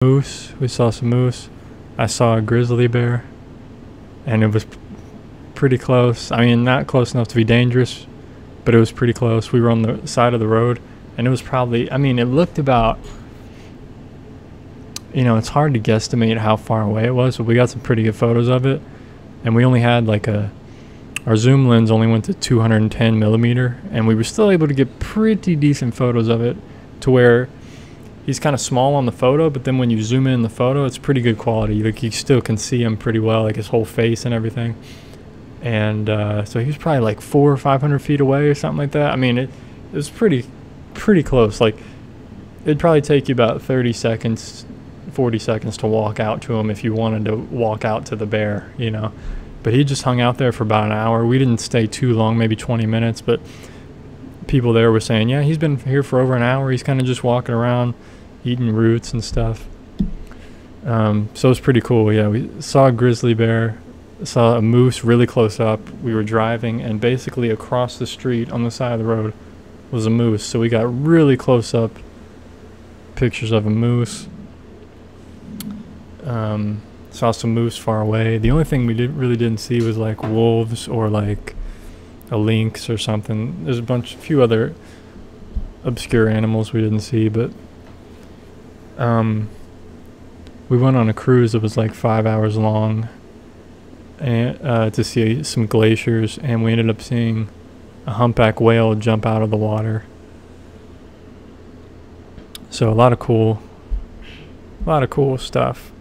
moose. We saw some moose. I saw a grizzly bear, and it was pretty close. I mean, not close enough to be dangerous, but it was pretty close. We were on the side of the road, and it was probably, I mean, it looked about, you know, it's hard to guesstimate how far away it was, but we got some pretty good photos of it. And we only had like our zoom lens only went to 210 millimeter, and we were still able to get pretty decent photos of it, to where he's kind of small on the photo, but then when you zoom in the photo, it's pretty good quality. Like, you still can see him pretty well, like his whole face and everything. And so he was probably like 400 or 500 feet away or something like that. I mean, it was pretty close. Like, it'd probably take you about 30 seconds, 40 seconds to walk out to him if you wanted to walk out to the bear, you know. But he just hung out there for about an hour. We didn't stay too long, maybe 20 minutes, but people there were saying, yeah, he's been here for over an hour. He's kind of just walking around, eating roots and stuff. So it was pretty cool. Yeah, we saw a grizzly bear, saw a moose really close up. We were driving, and basically across the street on the side of the road was a moose. So we got really close up pictures of a moose. Saw some moose far away. The only thing we really didn't see was like wolves or like a lynx or something. There's a few other obscure animals we didn't see, but we went on a cruise that was like 5 hours long, and to see some glaciers, and we ended up seeing a humpback whale jump out of the water. So a lot of cool stuff.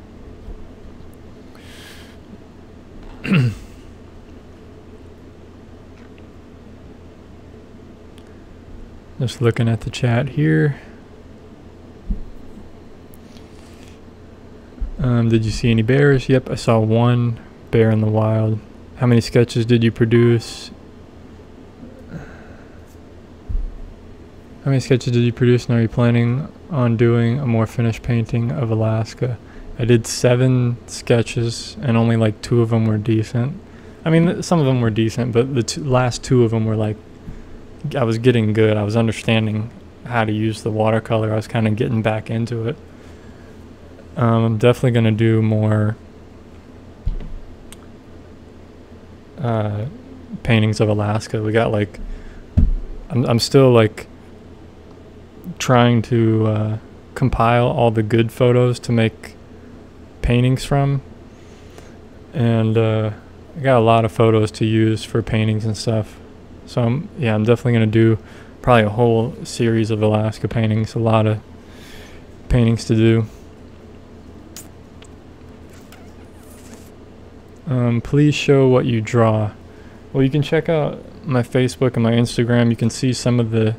Just looking at the chat here. Did you see any bears? Yep, I saw one bear in the wild. How many sketches did you produce? How many sketches did you produce, and are you planning on doing a more finished painting of Alaska? I did 7 sketches, and only like 2 of them were decent. I mean, some of them were decent, but the last 2 of them were like, I was getting good. I was understanding how to use the watercolor. I was kind of getting back into it. I'm definitely going to do more paintings of Alaska. We got like, I'm still like trying to compile all the good photos to make paintings from, and I got a lot of photos to use for paintings and stuff. So I'm definitely going to do probably a whole series of Alaska paintings. A lot of paintings to do. Please show what you draw. Well, you can check out my Facebook and my Instagram. You can see some of the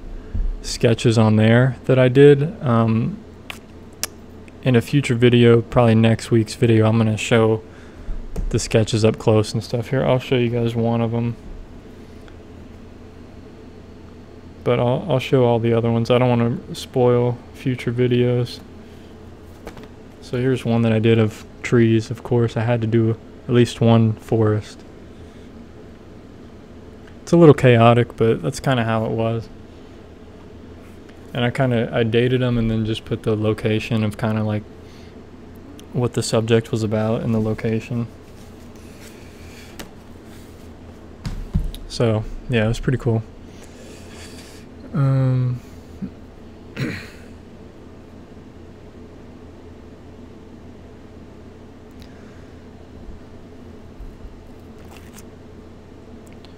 sketches on there that I did. In a future video, probably next week's video, I'm going to show the sketches up close and stuff. Here, I'll show you guys one of them. But I'll show all the other ones. I don't want to spoil future videos. So here's one that I did of trees. Of course, I had to do at least one forest. It's a little chaotic, but that's kind of how it was. And I dated them and then just put the location of kind of like what the subject was about in the location. So yeah, it was pretty cool.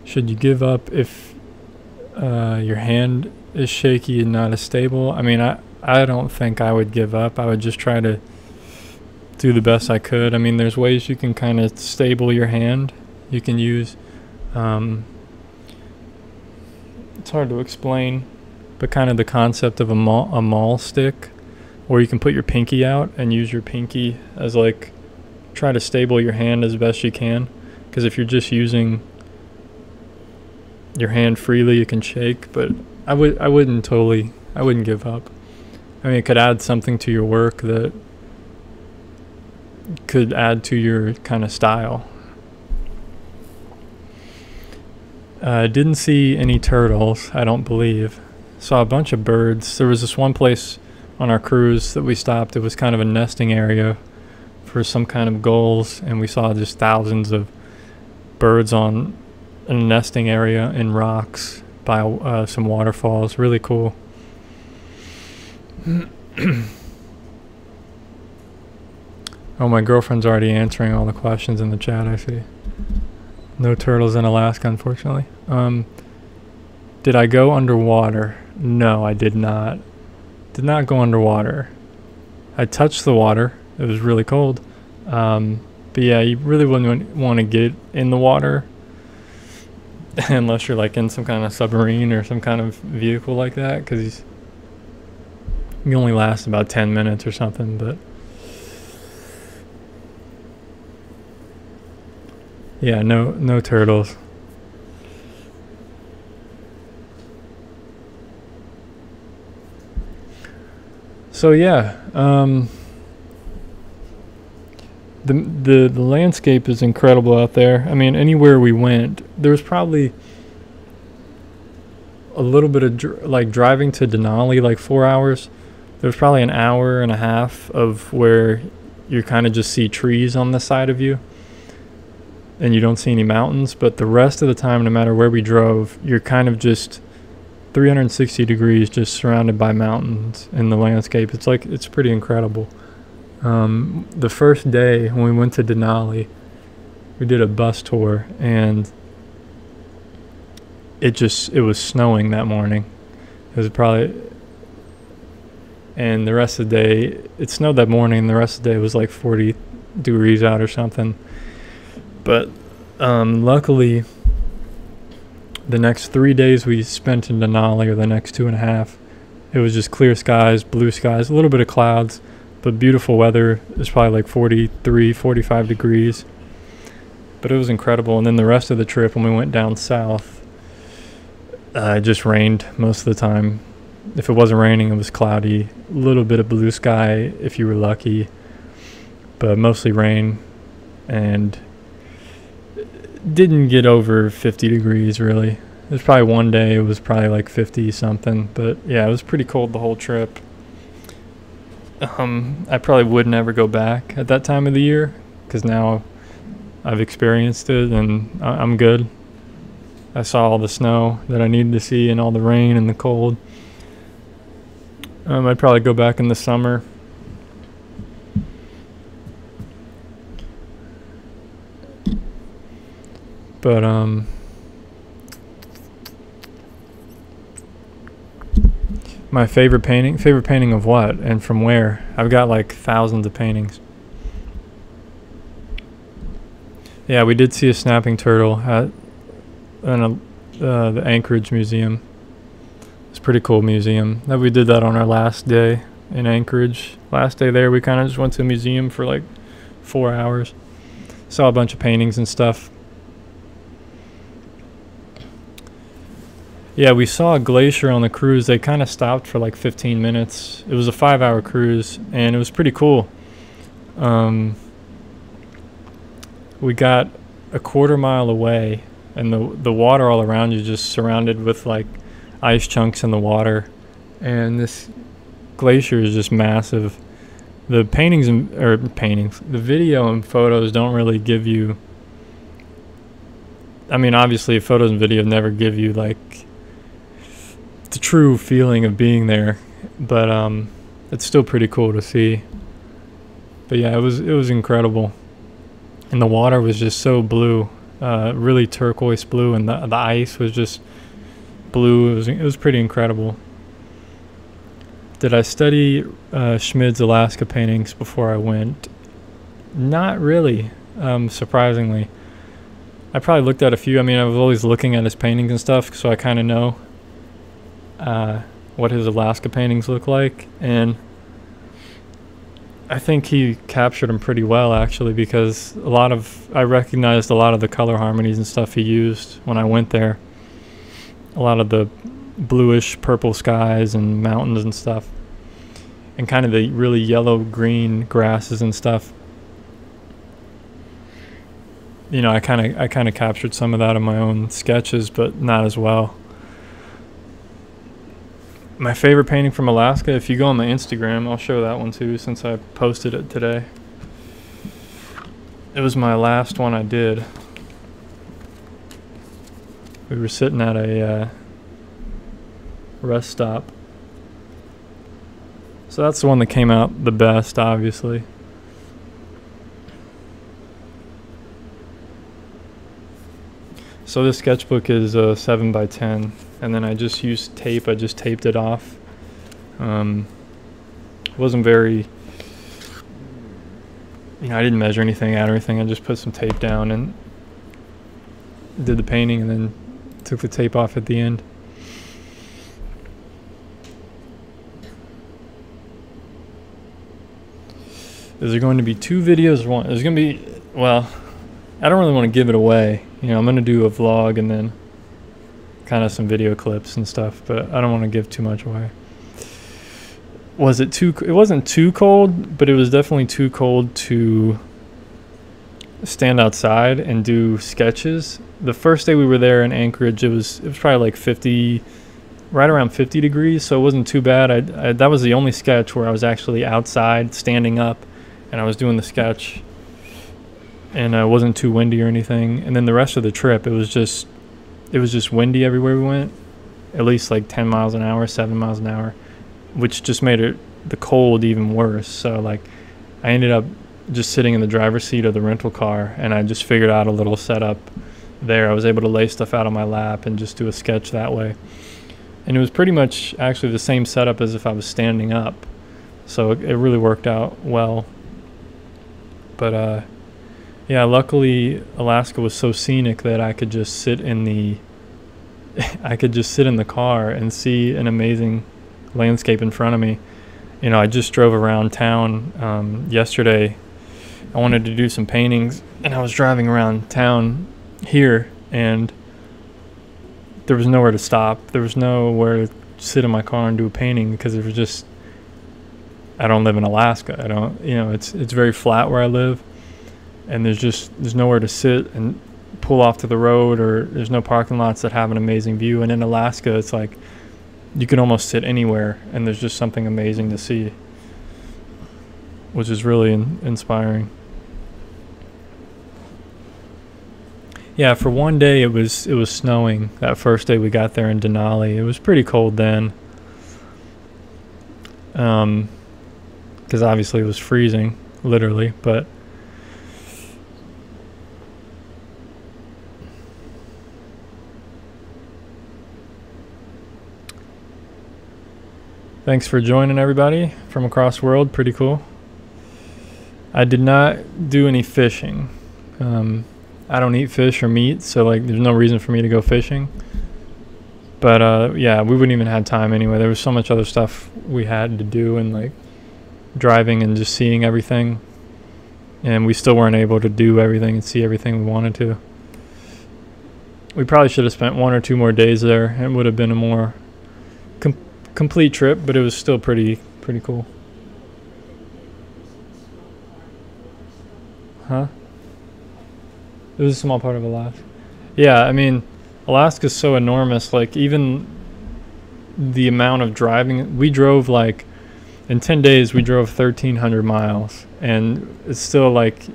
Should you give up if your hand is shaky and not as stable? I mean, I don't think I would give up. I would just try to do the best I could. I mean, there's ways you can kind of stable your hand. You can use, it's hard to explain, but kind of the concept of a maul stick, or you can put your pinky out and use your pinky as like, try to stable your hand as best you can. Because if you're just using your hand freely, you can shake, but I wouldn't give up. I mean, it could add something to your work that could add to your kind of style. Didn't see any turtles, I don't believe. Saw a bunch of birds. There was this one place on our cruise that we stopped. It was kind of a nesting area for some kind of gulls, and we saw just thousands of birds on a nesting area in rocks by some waterfalls. Really cool. Oh, my girlfriend's already answering all the questions in the chat, I see. No turtles in Alaska, unfortunately. Did I go underwater? No, I did not. Did not go underwater. I touched the water. It was really cold. But yeah, you really wouldn't want to get in the water unless you're like in some kind of submarine or some kind of vehicle like that, because you only last about 10 minutes or something. But yeah, no turtles. So yeah, the landscape is incredible out there. I mean, anywhere we went, there was probably a little bit of like driving to Denali, like 4 hours. There was probably an hour and a half of where you kind of just see trees on the side of you, and you don't see any mountains. But the rest of the time, no matter where we drove, you're kind of just 360 degrees just surrounded by mountains in the landscape. It's pretty incredible. The first day when we went to Denali, we did a bus tour, and it was snowing that morning. It was probably, and the rest of the day, it snowed that morning, and the rest of the day was like 40 degrees out or something. But luckily, the next 3 days we spent in Denali, or the next 2.5, it was just clear skies, blue skies, a little bit of clouds, but beautiful weather. It was probably like 43, 45 degrees. But it was incredible. And then the rest of the trip, when we went down south, it just rained most of the time. If it wasn't raining, it was cloudy. A little bit of blue sky if you were lucky, but mostly rain. And didn't get over 50 degrees really. There's probably one day it was probably like 50 something, but yeah, it was pretty cold the whole trip. I probably would never go back at that time of the year, because now I've experienced it and I'm good. I saw all the snow that I needed to see and all the rain and the cold. I'd probably go back in the summer. But my favorite painting of what and from where? I've got like thousands of paintings. Yeah, we did see a snapping turtle at the Anchorage Museum. It's a pretty cool museum. We did that on our last day in Anchorage. Last day there, we kind of just went to the museum for like 4 hours. Saw a bunch of paintings and stuff. Yeah, we saw a glacier on the cruise. They kind of stopped for like 15 minutes. It was a 5-hour cruise, and it was pretty cool. We got a quarter mile away, and the water all around you just surrounded with like ice chunks in the water, and this glacier is just massive. The the video and photos don't really give you, I mean, obviously photos and video never give you like the true feeling of being there, but it's still pretty cool to see. But yeah, it was incredible, and the water was just so blue, really turquoise blue, and the ice was just blue. It was pretty incredible. Did I study Schmid's Alaska paintings before I went? Not really, surprisingly. I probably looked at a few. I mean, I was always looking at his paintings and stuff, so I kind of know what his Alaska paintings look like, and I think he captured them pretty well, actually, because I recognized a lot of the color harmonies and stuff he used when I went there. A lot of the bluish purple skies and mountains and stuff, and kind of the really yellow green grasses and stuff. You know, I kind of captured some of that in my own sketches, but not as well. My favorite painting from Alaska, if you go on my Instagram, I'll show that one too since I posted it today. It was my last one I did. We were sitting at a rest stop. So that's the one that came out the best, obviously. So this sketchbook is 7 by 10, and then I just used tape. I just taped it off. Wasn't very, I didn't measure anything out or anything. I just put some tape down and did the painting, and then took the tape off at the end. Is there going to be 2 videos or one? There's going to be, well, I don't really want to give it away. I'm going to do a vlog and then kind of some video clips and stuff, but I don't want to give too much away. It wasn't too cold, but it was definitely too cold to stand outside and do sketches. The first day we were there in Anchorage, it was probably like 50, right around 50 degrees, so it wasn't too bad. That was the only sketch where I was actually outside, standing up, and I was doing the sketch, and it wasn't too windy or anything. And then the rest of the trip, it was just windy everywhere we went, at least like 10 miles an hour, 7 miles an hour, which just made the cold even worse. So like I ended up just sitting in the driver's seat of the rental car, and I just figured out a little setup there. I was able to lay stuff out on my lap and just do a sketch that way. And it was pretty much actually the same setup as if I was standing up. So it really worked out well. But yeah, luckily Alaska was so scenic that I could just sit in the car and see an amazing landscape in front of me. I just drove around town yesterday. I wanted to do some paintings, and I was driving around town here, and there was nowhere to stop. There was nowhere to sit in my car and do a painting because it was just, I don't live in Alaska. I don't, it's very flat where I live, and there's nowhere to sit and pull off to the road, or there's no parking lots that have an amazing view. And in Alaska, it's like you can almost sit anywhere, and there's just something amazing to see, which is really inspiring. Yeah, for one day it was snowing that first day we got there in Denali. It was pretty cold then, because obviously it was freezing, literally. But thanks for joining, everybody from across the world. Pretty cool. I did not do any fishing. I don't eat fish or meat, so like there's no reason for me to go fishing. But yeah, we wouldn't even have time anyway. There was so much other stuff we had to do, and like driving and just seeing everything, and we still weren't able to do everything and see everything we wanted to. We probably should have spent 1 or 2 more days there. It would have been a more complete trip, but it was still pretty cool. Huh? It was a small part of Alaska. Yeah, I mean, Alaska's so enormous. Like, even the amount of driving, we drove like, in 10 days we drove 1,300 miles, and it's still like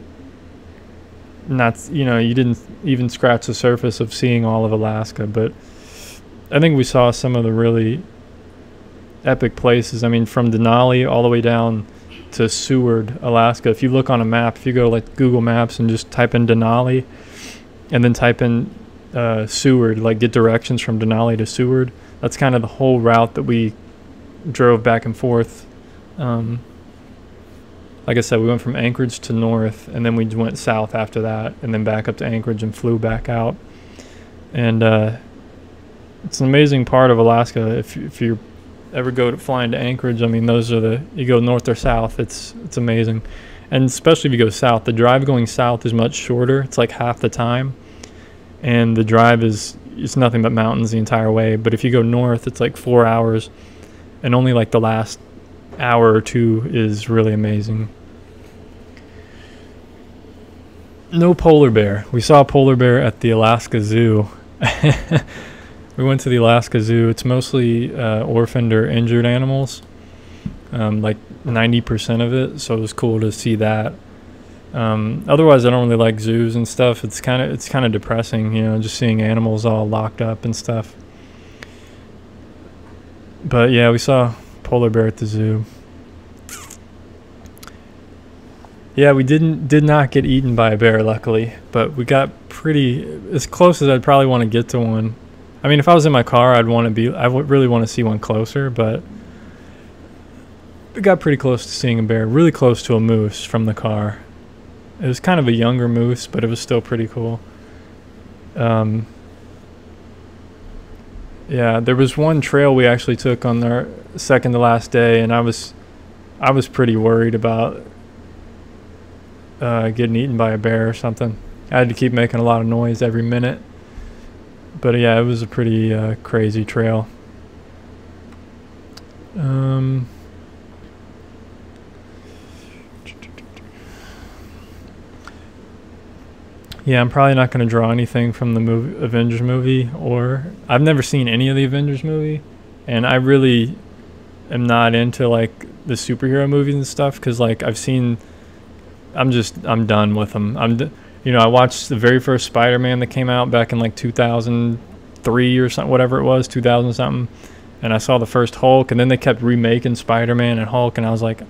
not, you didn't even scratch the surface of seeing all of Alaska. But I think we saw some of the really epic places. I mean, from Denali all the way down to Seward, Alaska. If you look on a map, if you go to like Google Maps and just type in Denali and then type in Seward, like get directions from Denali to Seward, that's kind of the whole route that we drove back and forth. Like I said, we went from Anchorage to north, and then we went south after that, and then back up to Anchorage and flew back out. And it's an amazing part of Alaska. If you ever go to flying to Anchorage, I mean, those are you go north or south, it's amazing. And especially if you go south, the drive going south is much shorter. It's like half the time, and the drive it's nothing but mountains the entire way. But if you go north, it's like 4 hours, and only like the last hour or 2 is really amazing. No polar bear. We saw a polar bear at the Alaska Zoo. We went to the Alaska Zoo. It's mostly orphaned or injured animals, like 90% of it. So it was cool to see that. Otherwise, I don't really like zoos and stuff. It's kind of depressing, you know, just seeing animals all locked up and stuff. But yeah, we saw polar bear at the zoo. Yeah, we did not get eaten by a bear, luckily, but we got pretty as close as I'd probably want to get to one. I mean, if I was in my car, I would really want to see one closer, but we got pretty close to seeing a bear, really close to a moose from the car. It was kind of a younger moose, but it was still pretty cool. Yeah, there was one trail we actually took on our second to last day, and I was pretty worried about getting eaten by a bear or something. I had to keep making a lot of noise every minute. But yeah, it was a pretty crazy trail. Yeah, I'm probably not going to draw anything from the Avengers movie, or I've never seen any of the Avengers movie, and I really am not into like the superhero movies and stuff, because like I'm done with them. You know, I watched the very first Spider-Man that came out back in like 2003 or something, whatever it was, 2000 something, and I saw the first Hulk, and then they kept remaking Spider-Man and Hulk, and I was like,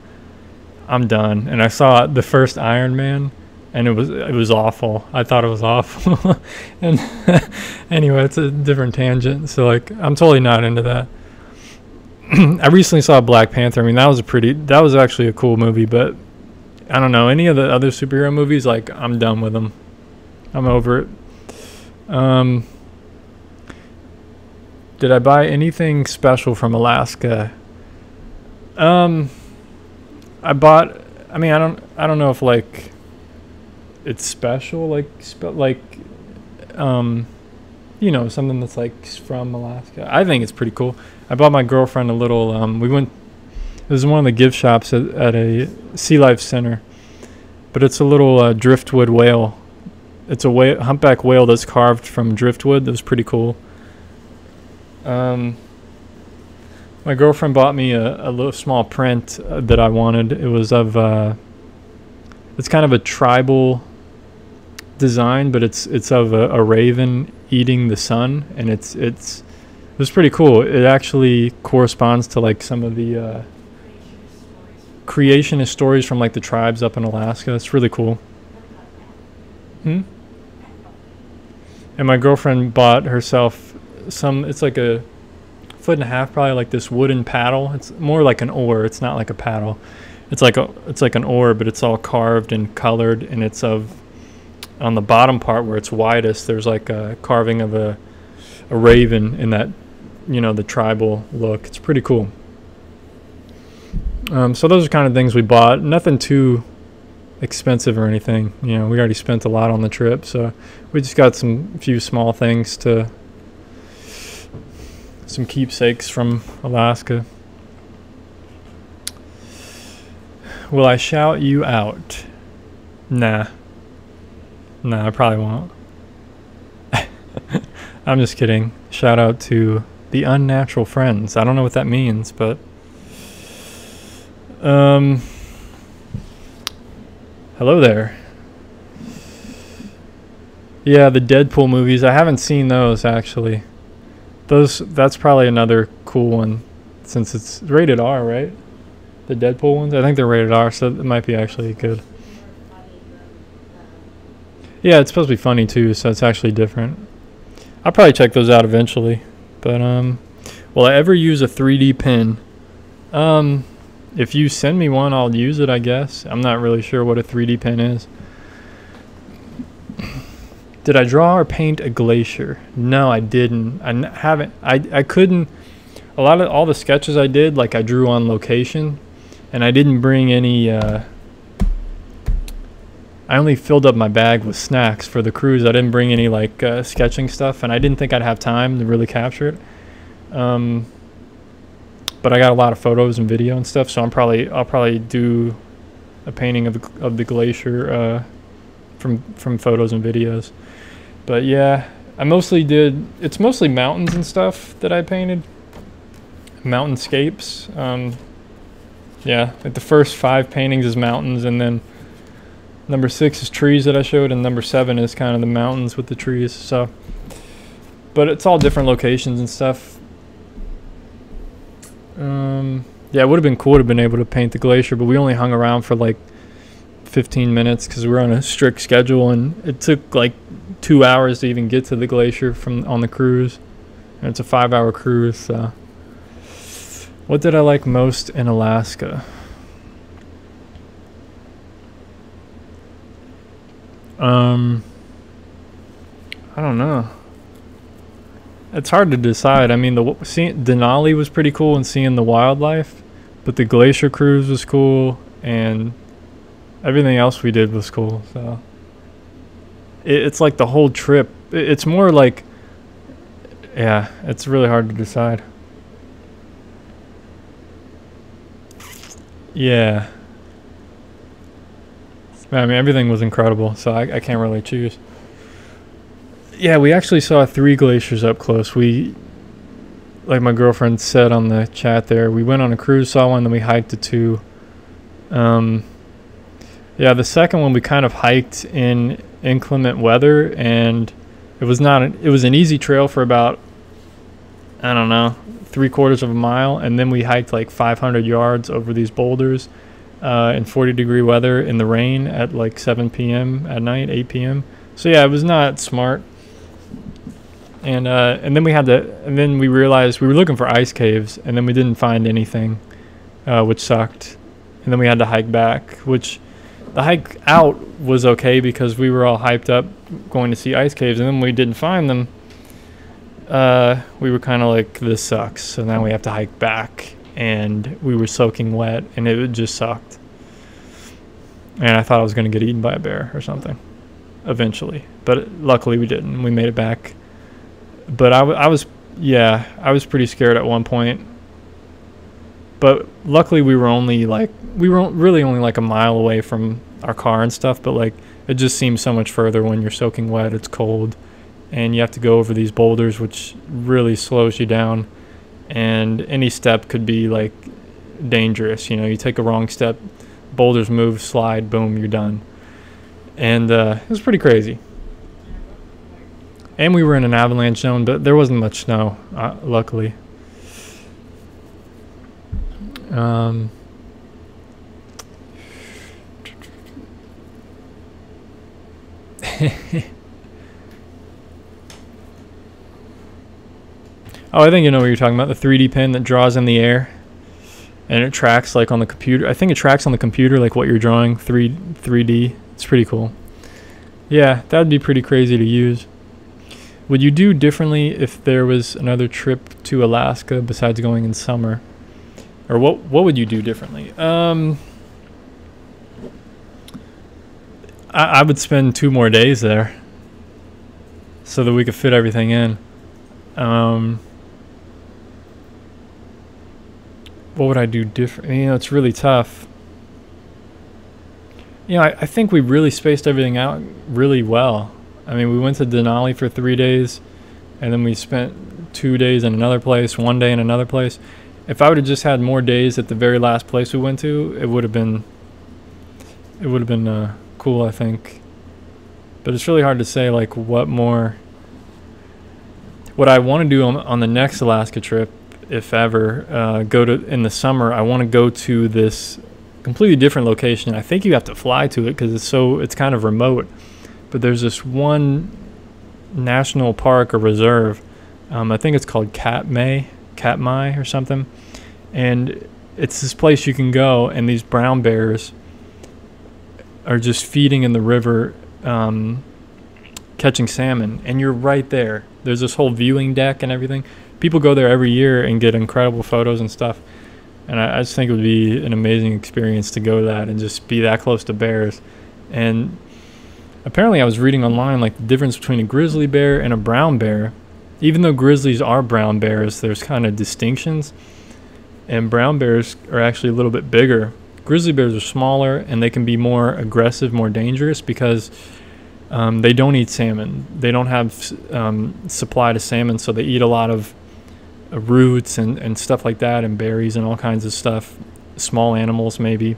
I'm done. And I saw the first Iron Man, and it was awful. I thought it was awful. And anyway, it's a different tangent. So like, I'm totally not into that. I recently saw Black Panther. I mean, that was actually a cool movie, but I don't know, any of the other superhero movies, like, I'm done with them. I'm over it. Did I buy anything special from Alaska? I don't know if like it's special, like you know, something that's like from Alaska. I think it's pretty cool. I bought my girlfriend a little it was one of the gift shops at a Sea Life Center, but it's a little driftwood whale. It's a humpback whale that's carved from driftwood. That was pretty cool. My girlfriend bought me a little small print that I wanted. It was of it's kind of a tribal design, but it's of a raven eating the sun, and it was pretty cool. It actually corresponds to like some of the creationist stories from like the tribes up in Alaska. It's really cool. And my girlfriend bought herself it's like a foot and a half, probably, like this wooden paddle. It's more like an oar. It's not like a paddle. It's like an oar, but it's all carved and colored, and it's on the bottom part where it's widest, there's like a carving of a raven in that, you know, the tribal look. It's pretty cool. So those are kind of things we bought. Nothing too expensive or anything. You know, we already spent a lot on the trip, so we just got some few small things some keepsakes from Alaska. Will I shout you out? Nah, I probably won't. I'm just kidding. Shout out to the Unnatural Friends. I don't know what that means, but hello there. Yeah, the Deadpool movies. I haven't seen those actually. That's probably another cool one, since it's rated R, right? The Deadpool ones. I think they're rated R, so it might be actually good. Yeah, it's supposed to be funny too, so it's actually different. I'll probably check those out eventually. But will I ever use a 3D pen? If you send me one, I'll use it, I guess. I'm not really sure what a 3D pen is. Did I draw or paint a glacier? No, I didn't. I haven't. I couldn't. All the sketches I did, like, I drew on location, and I didn't bring any. I only filled up my bag with snacks for the cruise. I didn't bring any like sketching stuff, and I didn't think I'd have time to really capture it. But I got a lot of photos and video and stuff, so I'll probably do a painting of the glacier from photos and videos. But yeah, I mostly did, it's mostly mountains and stuff that I painted. Mountainscapes. Yeah, like the first 5 paintings is mountains, and then number 6 is trees that I showed, and number 7 is kind of the mountains with the trees. So, but it's all different locations and stuff. Yeah, it would have been cool to have been able to paint the glacier, but we only hung around for like 15 minutes because we were on a strict schedule, and it took like 2 hours to even get to the glacier from on the cruise, and it's a 5-hour cruise. So, what did I like most in Alaska? I don't know. It's hard to decide. I mean, seeing Denali was pretty cool and seeing the wildlife, but the glacier cruise was cool, and everything else we did was cool. So it's like the whole trip. It's more like, yeah, it's really hard to decide. Yeah. I mean, everything was incredible, so I can't really choose. Yeah, we actually saw 3 glaciers up close. We, like my girlfriend said on the chat there, we went on a cruise, saw one, then we hiked to 2. Yeah, the second one we kind of hiked in inclement weather, and it was an easy trail for about, I don't know, 3/4 of a mile, and then we hiked like 500 yards over these boulders in 40-degree weather in the rain at like 7 p.m. at night, 8 p.m. So yeah, it was not smart. And then we realized we were looking for ice caves, and then we didn't find anything, which sucked. And then we had to hike back, which the hike out was okay because we were all hyped up going to see ice caves, and then when we didn't find them, we were kind of like, this sucks. So now we have to hike back, and we were soaking wet, and it just sucked. And I thought I was going to get eaten by a bear or something eventually, but luckily we didn't. We made it back. But I was pretty scared at one point. But luckily we were really only like a mile away from our car and stuff, but like it just seems so much further when you're soaking wet, it's cold, and you have to go over these boulders, which really slows you down, and any step could be like dangerous. You know, you take a wrong step, boulders move, slide, boom, you're done. And it was pretty crazy. And we were in an avalanche zone, but there wasn't much snow, luckily. Oh, I think you know what you're talking about, the 3D pen that draws in the air. And it tracks like on the computer. I think it tracks on the computer like what you're drawing, 3D. It's pretty cool. Yeah, that would be pretty crazy to use. Would you do differently if there was another trip to Alaska besides going in summer? Or what would you do differently? I would spend 2 more days there so that we could fit everything in. What would I do different? You know, it's really tough. You know, I think we really spaced everything out really well. I mean, we went to Denali for 3 days, and then we spent 2 days in another place, 1 day in another place. If I would have just had more days at the very last place we went to, it would have been cool, I think. But it's really hard to say like what I want to do on the next Alaska trip, if ever, in the summer. I want to go to this completely different location. I think you have to fly to it because it's kind of remote. But there's this one national park or reserve. I think it's called Katmai or something. And it's this place you can go, and these brown bears are just feeding in the river, catching salmon. And you're right there. There's this whole viewing deck and everything. People go there every year and get incredible photos and stuff. And I just think it would be an amazing experience to go to that and just be that close to bears. And apparently I was reading online like the difference between a grizzly bear and a brown bear. Even though grizzlies are brown bears, there's kind of distinctions. And brown bears are actually a little bit bigger. Grizzly bears are smaller, and they can be more aggressive, more dangerous, because They don't eat salmon. They don't have supply to salmon, so they eat a lot of roots and stuff like that, and berries and all kinds of stuff, small animals maybe.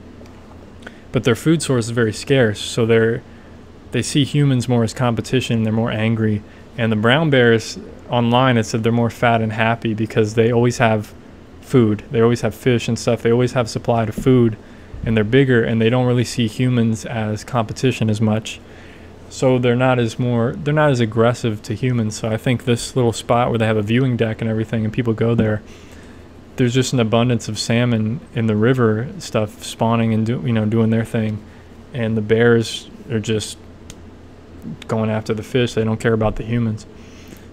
But their food source is very scarce, so they see humans more as competition. They're more angry. And the brown bears, online, it said they're more fat and happy because they always have food. They always have fish and stuff. They always have supply to food, and they're bigger, and they don't really see humans as competition as much. So they're not as aggressive to humans. So I think this little spot where they have a viewing deck and everything, and people go there, there's just an abundance of salmon in the river stuff spawning and doing their thing, and the bears are just going after the fish. They don't care about the humans.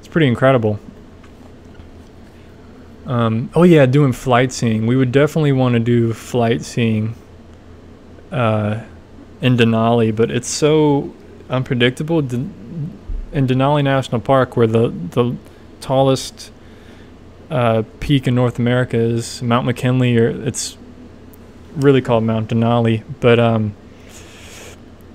It's pretty incredible. Oh yeah, doing flight seeing. We would definitely want to do flight seeing in Denali, but it's so unpredictable. In Denali National Park, where the tallest peak in North America is Mount McKinley, or it's really called Mount Denali, but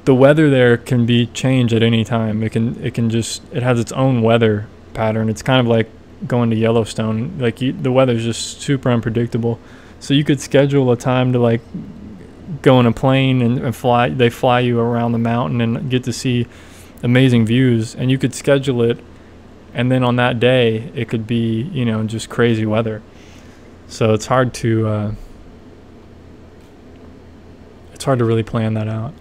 the weather there can be changed at any time. It has its own weather pattern. It's kind of like going to Yellowstone. Like the weather's just super unpredictable. So you could schedule a time to like go in a plane and fly. They fly you around the mountain and get to see amazing views. And you could schedule it, and then on that day it could be just crazy weather. So it's hard to really plan that out.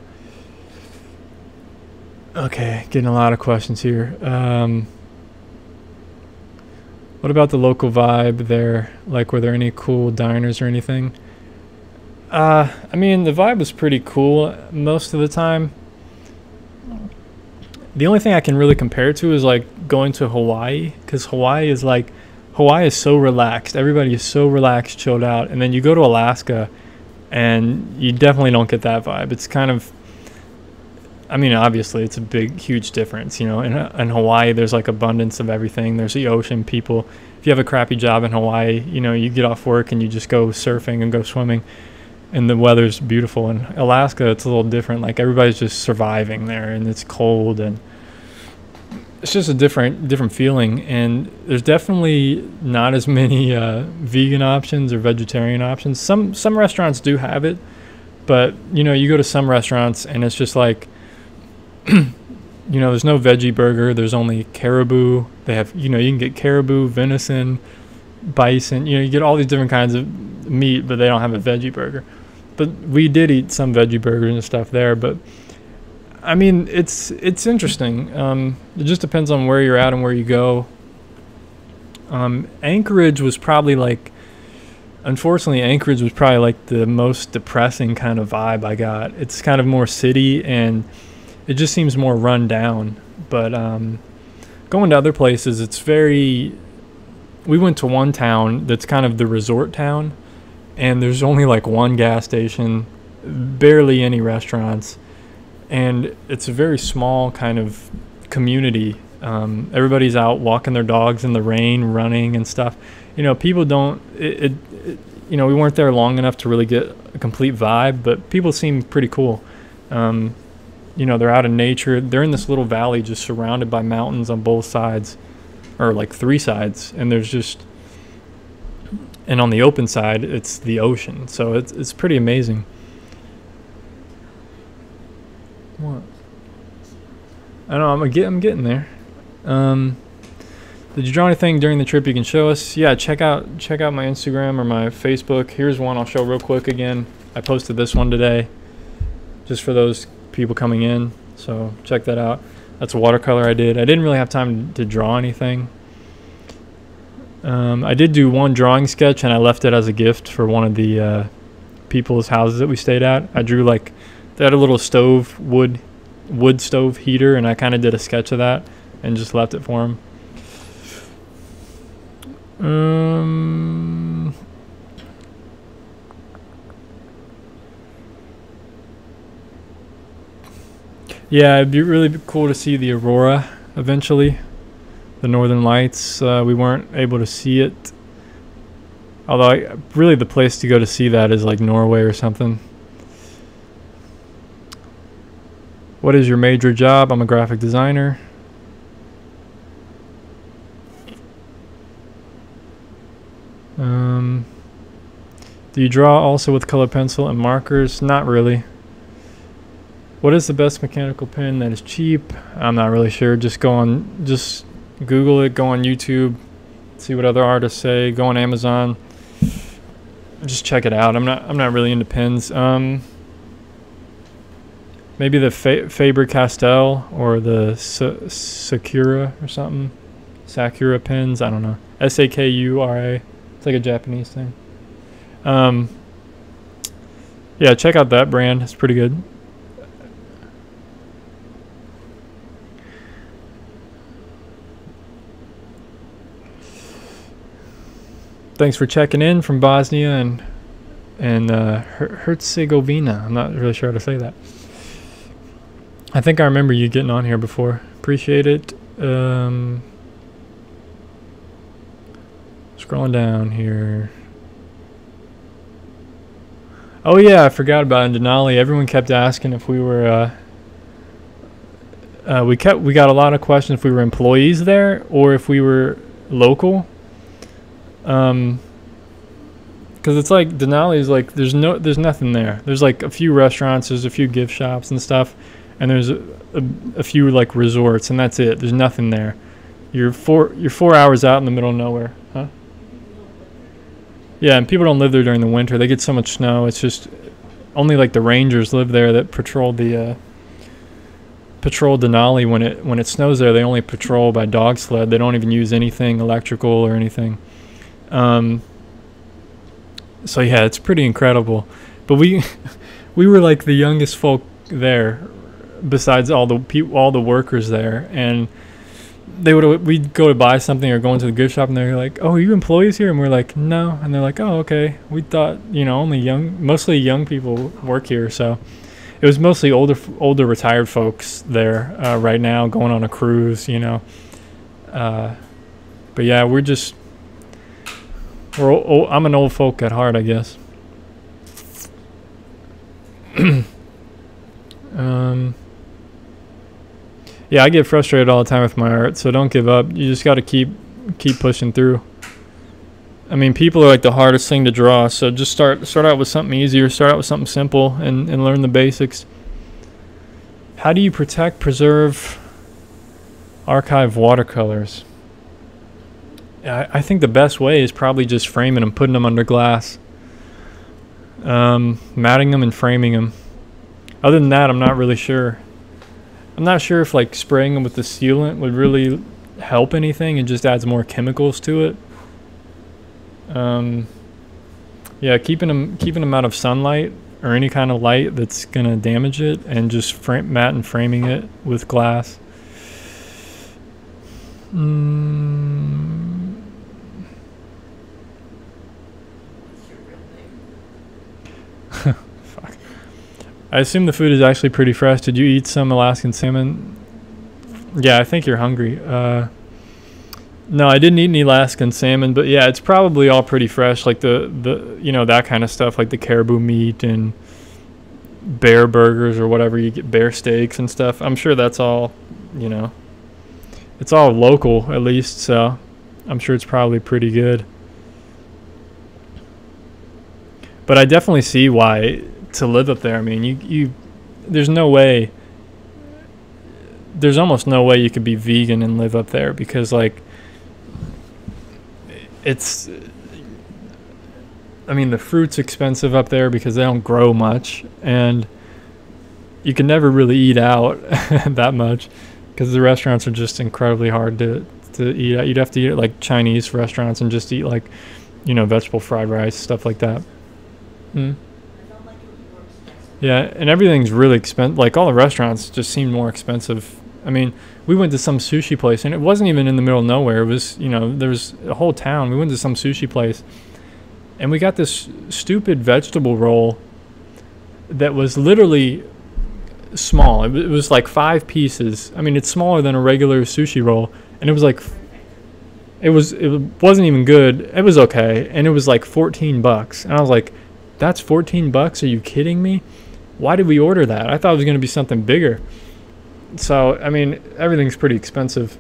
Okay, getting a lot of questions here. What about the local vibe there? Like, were there any cool diners or anything? I mean, the vibe was pretty cool most of the time. The only thing I can really compare it to is like going to Hawaii, because Hawaii is so relaxed. Everybody is so relaxed, chilled out. And then you go to Alaska, and you definitely don't get that vibe. It's kind of, I mean, obviously it's a huge difference. In Hawaii, there's like abundance of everything. There's the ocean, people. If you have a crappy job in Hawaii, you get off work and you just go surfing and go swimming, and the weather's beautiful. In Alaska, it's a little different. Like, everybody's just surviving there, and it's cold, and it's just a different feeling. And there's definitely not as many vegan options or vegetarian options. Some restaurants do have it, but you go to some restaurants and it's just like, there's no veggie burger. There's only caribou. They have, you can get caribou, venison, bison. You get all these different kinds of meat, but they don't have a veggie burger. But we did eat some veggie burgers and stuff there. But I mean, it's interesting. It just depends on where you're at and where you go. Anchorage was probably like, unfortunately, Anchorage was probably like the most depressing kind of vibe I got. It's kind of more city, and it just seems more run down. But going to other places, we went to one town that's kind of the resort town, and there's only like one gas station, barely any restaurants, and it's a very small kind of community. Everybody's out walking their dogs in the rain, running and stuff. People don't, we weren't there long enough to really get a complete vibe, but people seem pretty cool. They're out in nature. They're in this little valley just surrounded by mountains on both sides, or like three sides, and and on the open side it's the ocean. So it's pretty amazing. What? I don't know, I'm getting there. Did you draw anything during the trip you can show us? Yeah, check out my Instagram or my Facebook. Here's one I'll show real quick again. I posted this one today just for those people coming in, so check that out. That's a watercolor I did. I didn't really have time to draw anything. I did do one drawing sketch, and I left it as a gift for one of the people's houses that we stayed at. I drew they had a little stove, wood stove heater, and I kind of did a sketch of that and just left it for him. Yeah, it'd be really cool to see the aurora eventually, the northern lights. We weren't able to see it, although really the place to go to see that is like Norway or something. What is your major job? I'm a graphic designer. Do you draw also with colored pencil and markers? Not really. What is the best mechanical pen that is cheap? I'm not really sure. Just Google it, go on YouTube, see what other artists say, go on Amazon. Just check it out. I'm not really into pens. Maybe the Faber-Castell or the Sakura or something. Sakura pens, I don't know. Sakura. It's like a Japanese thing. Yeah, check out that brand. It's pretty good. Thanks for checking in from Bosnia and Herzegovina. I'm not really sure how to say that. I think I remember you getting on here before. Appreciate it. Scrolling down here. Oh yeah, I forgot about in Denali. Everyone kept asking if we were. We got a lot of questions if we were employees there or if we were local. Because it's like Denali is like there's nothing there. There's like a few restaurants, there's a few gift shops and stuff, and there's a few like resorts, and that's it. There's nothing there. You're 4 hours out in the middle of nowhere, huh? Yeah, and people don't live there during the winter. They get so much snow. It's just only like the rangers live there that patrol Denali when it snows there. They only patrol by dog sled. They don't even use anything electrical or anything. So yeah, it's pretty incredible. But we were like the youngest folk there, besides all the workers there, and we'd go to buy something or go into the gift shop, and they're like, "Oh, are you employees here?" And we're like, "No," and they're like, "Oh, okay. We thought mostly young people work here." So it was mostly older retired folks there right now, going on a cruise, But yeah, I'm an old folk at heart, I guess. Yeah, I get frustrated all the time with my art, so don't give up. You just got to keep pushing through. I mean, people are like the hardest thing to draw, so just start out with something easier, start out with something simple, and learn the basics. How do you preserve, archive watercolors? I think the best way is probably just framing them, putting them under glass, matting them and framing them. Other than that, I'm not really sure. I'm not sure if like spraying them with the sealant would really help anything. It just adds more chemicals to it. Yeah, keeping them out of sunlight or any kind of light that's gonna damage it, and just matte and framing it with glass. Fuck. I assume the food is actually pretty fresh. Did you eat some Alaskan salmon? Yeah, I think you're hungry. No, I didn't eat any Alaskan salmon, but yeah, it's probably all pretty fresh, like the that kind of stuff, like the caribou meat and bear burgers or whatever you get, bear steaks and stuff. I'm sure that's all, it's all local at least, so I'm sure it's probably pretty good. But I definitely see why to live up there. I mean, there's almost no way you could be vegan and live up there, because like the fruit's expensive up there because they don't grow much, and you can never really eat out that much because the restaurants are just incredibly hard to eat at. You'd have to eat at like Chinese restaurants and just eat like, vegetable fried rice, stuff like that. Yeah, and everything's really expensive. Like all the restaurants just seem more expensive. I mean, we went to some sushi place, and it wasn't even in the middle of nowhere. It was, there was a whole town. We went to some sushi place, and we got this stupid vegetable roll that was literally small. It was like 5 pieces. I mean, it's smaller than a regular sushi roll, and it was like, it wasn't even good. It was okay, and it was like $14. And I was like, that's $14? Are you kidding me? Why did we order that? I thought it was going to be something bigger. So, I mean, everything's pretty expensive.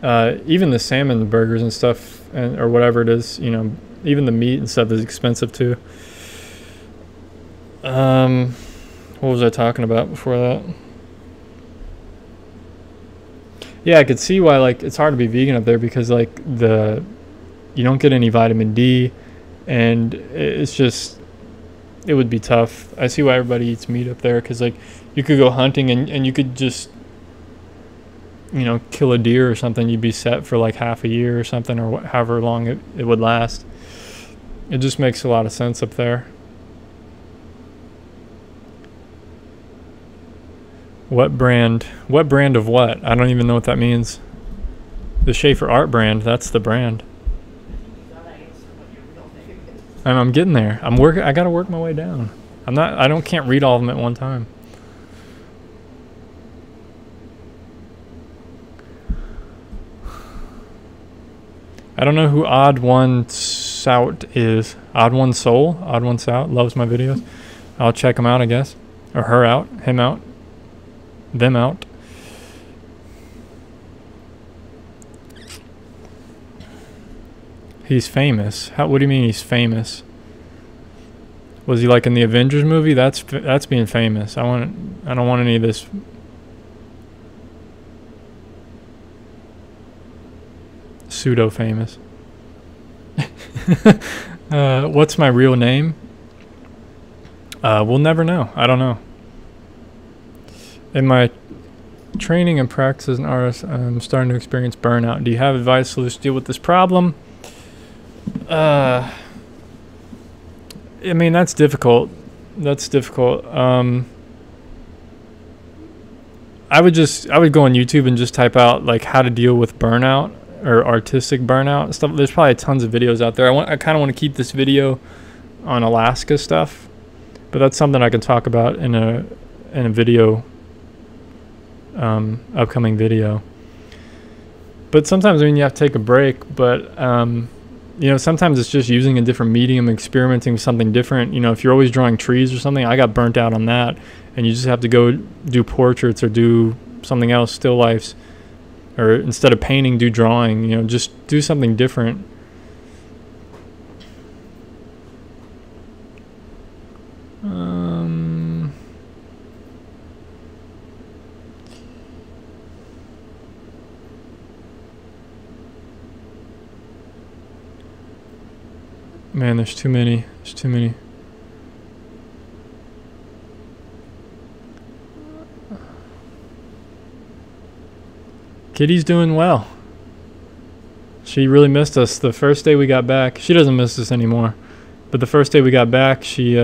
Even the salmon burgers and stuff, or whatever it is, you know, even the meat and stuff is expensive too. What was I talking about before that? Yeah, I could see why, like, it's hard to be vegan up there because, like, you don't get any vitamin D, and it's just, it would be tough. I see why everybody eats meat up there because, like, you could go hunting and you could just, you know, kill a deer or something. You'd be set for like half a year or something, or however long it would last. It just makes a lot of sense up there. What brand? What brand of what? I don't even know what that means. The SchaeferArt brand. That's the brand. I'm getting there. I gotta work my way down. Can't read all of them at one time. I don't know who Odd One Sout is. Odd One Soul? Odd One Sout loves my videos. I'll check him out, I guess. Or her out. Him out. Them out. He's famous. What do you mean he's famous? Was he like in the Avengers movie? That's being famous. I don't want any of this. Pseudo famous. What's my real name? We'll never know. I don't know. In my training and practice as an artist, I'm starting to experience burnout. Do you have advice to deal with this problem? I mean, that's difficult. That's difficult. I would go on YouTube and just type out like how to deal with burnout or artistic burnout and stuff. There's probably tons of videos out there. I kind of want to keep this video on Alaska stuff, but that's something I can talk about in a video, upcoming video. But sometimes, I mean, you have to take a break, but you know, sometimes it's just using a different medium, experimenting with something different. You know, if you're always drawing trees or something, I got burnt out on that, and you just have to go do portraits or do something else, still lifes, or instead of painting, do drawing. You know, just do something different. Man, there's too many. There's too many. Kitty's doing well. She really missed us the first day we got back. She doesn't miss us anymore. But the first day we got back, she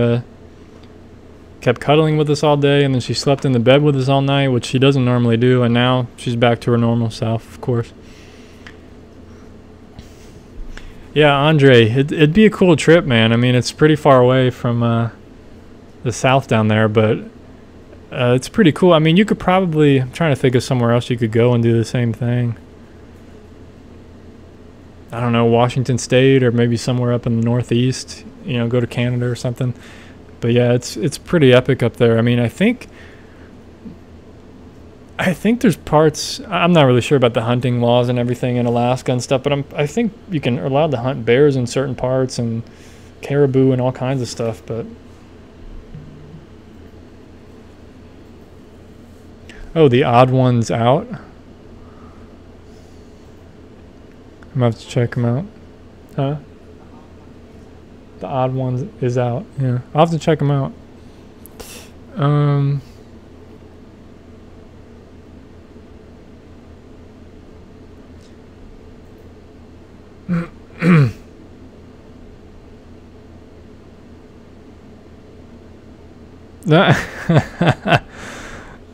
kept cuddling with us all day, and then she slept in the bed with us all night, which she doesn't normally do, and now she's back to her normal self, of course. Yeah, Andre, it'd be a cool trip, man. I mean, it's pretty far away from the south down there, but it's pretty cool. I mean, you could probably, I'm trying to think of somewhere else you could go and do the same thing. I don't know, Washington State or maybe somewhere up in the Northeast, you know, go to Canada or something. But yeah, it's pretty epic up there. I mean, I think there's parts, I'm not really sure about the hunting laws and everything in Alaska and stuff, but I think you can are allowed to hunt bears in certain parts and caribou and all kinds of stuff, but oh, the Odd One's out. I'm gonna have to check them out. Huh? The Odd One is out. Yeah, I'll have to check them out. Oh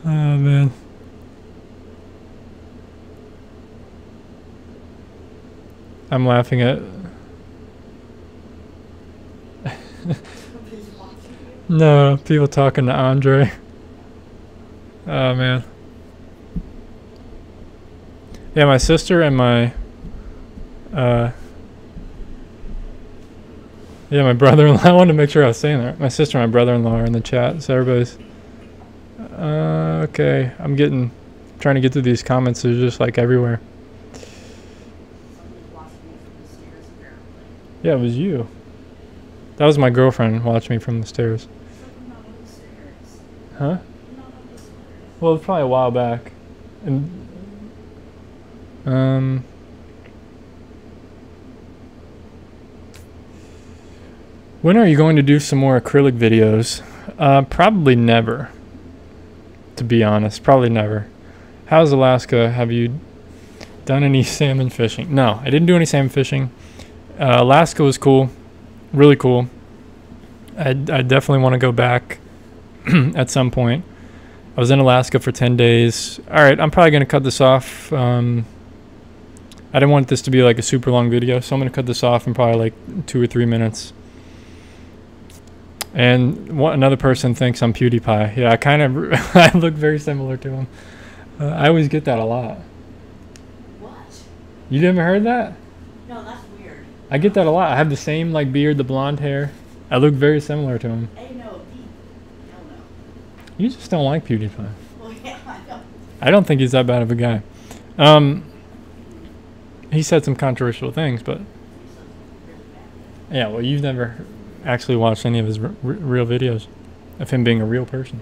man. I'm laughing at no, people talking to Andre. Oh man. Yeah, my sister and my yeah, my brother-in-law. I wanted to make sure I was saying that. My sister and my brother-in-law are in the chat, so everybody's Okay, I'm trying to get to these comments. They're just like everywhere. Yeah, it was you. That was my girlfriend watching me from the stairs. Huh? Well, it was probably a while back. And when are you going to do some more acrylic videos? Probably never. To be honest, probably never. How's Alaska? Have you done any salmon fishing? No, I didn't do any salmon fishing. Alaska was cool, really cool. I definitely want to go back at some point. I was in Alaska for 10 days. All right, I'm probably going to cut this off. I didn't want this to be like a super long video, so I'm going to cut this off in probably like 2 or 3 minutes. And another person thinks I'm PewDiePie. Yeah, I kind of I look very similar to him. I always get that a lot. What? You never heard that? No, that's weird. I get that a lot. I have the same like beard, the blonde hair. I look very similar to him. Hey, no, hell no. You just don't like PewDiePie. Well, yeah, I don't. I don't think he's that bad of a guy. He said some controversial things, but yeah, well, you've never actually watched any of his real videos of him being a real person.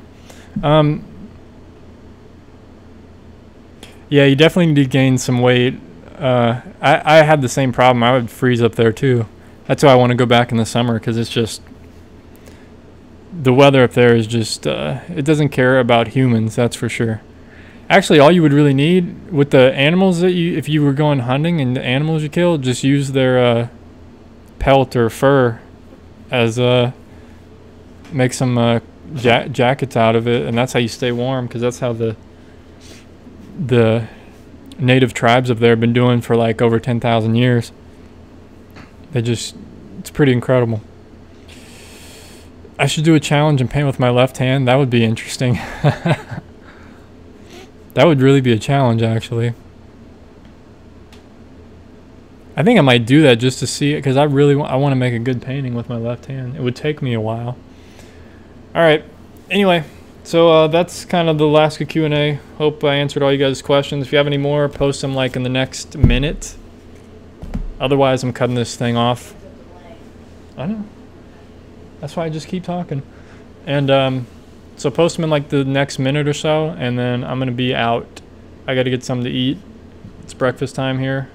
Yeah, you definitely need to gain some weight. I had the same problem. I would freeze up there too. That's why I want to go back in the summer, because it's just the weather up there is just it doesn't care about humans, that's for sure. Actually, all you would really need with the animals that if you were going hunting and the animals you kill, just use their pelt or fur as make some jackets out of it, and that's how you stay warm, because that's how the native tribes up there have been doing for like over 10,000 years. It's pretty incredible. I should do a challenge and paint with my left hand. That would be interesting. That would really be a challenge, actually. I think I might do that just to see it, because I want to make a good painting with my left hand. It would take me a while. All right. Anyway, so that's kind of the Alaska Q&A. Hope I answered all you guys' questions. If you have any more, post them like in the next minute. Otherwise, I'm cutting this thing off. I know. That's why I just keep talking. And so post them in like the next minute or so, and then I'm going to be out. I got to get something to eat. It's breakfast time here.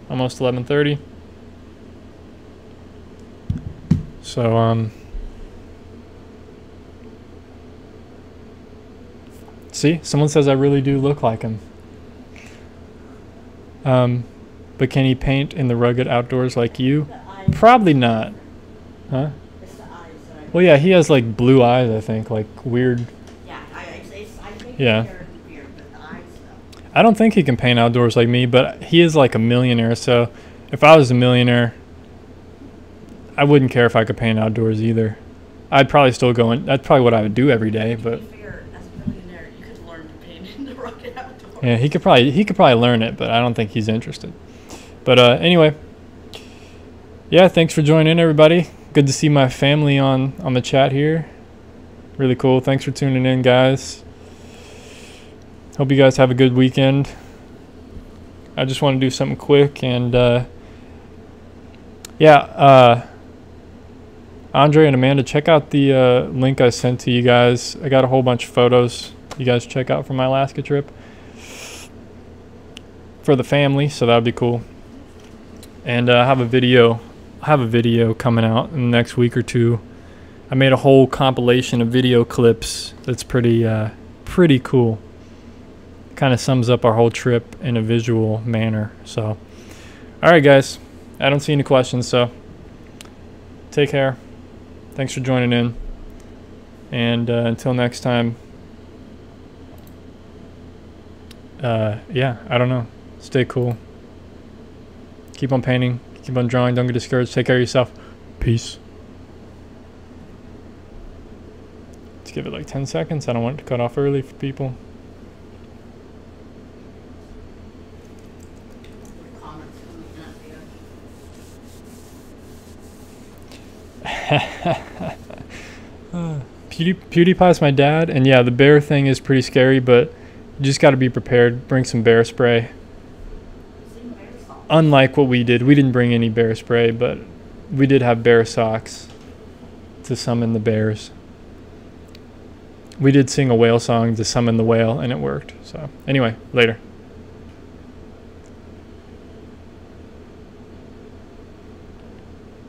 Almost 11:30. So, see, someone says I really do look like him. But can he paint in the rugged outdoors like you? Probably not. Huh? It's the eyes that I... Well, yeah, he has like blue eyes, I think, like weird. Yeah, I think Yeah. the hair and the beard, but the eyes, though. I don't think he can paint outdoors like me, but he is like a millionaire, so if I was a millionaire, I wouldn't care if I could paint outdoors either. I'd probably still go in. That's probably what I would do every day, but To be fair, as a millionaire, you could learn to paint in the rugged outdoors. yeah, he could probably learn it, but I don't think he's interested. But anyway, yeah, thanks for joining in, everybody. Good to see my family on the chat here. Really cool. Thanks for tuning in, guys. Hope you guys have a good weekend. I just want to do something quick, and yeah, Andre and Amanda, check out the link I sent to you guys. I got a whole bunch of photos you guys check out from my Alaska trip for the family, so that would be cool. And I have a video coming out in the next week or two. I made a whole compilation of video clips that's pretty cool. Kind of sums up our whole trip in a visual manner. So, all right, guys. I don't see any questions, so take care. Thanks for joining in. And until next time, yeah, I don't know. Stay cool. Keep on painting. Keep on drawing. Don't get discouraged. Take care of yourself. Peace. Let's give it like 10 seconds. I don't want it to cut off early for people. Comments coming up here. PewDiePie's my dad, and yeah, the bear thing is pretty scary, but you just got to be prepared. Bring some bear spray. Unlike what we didn't bring any bear spray, but we did have bear socks to summon the bears. We did sing a whale song to summon the whale, and it worked. So anyway, later.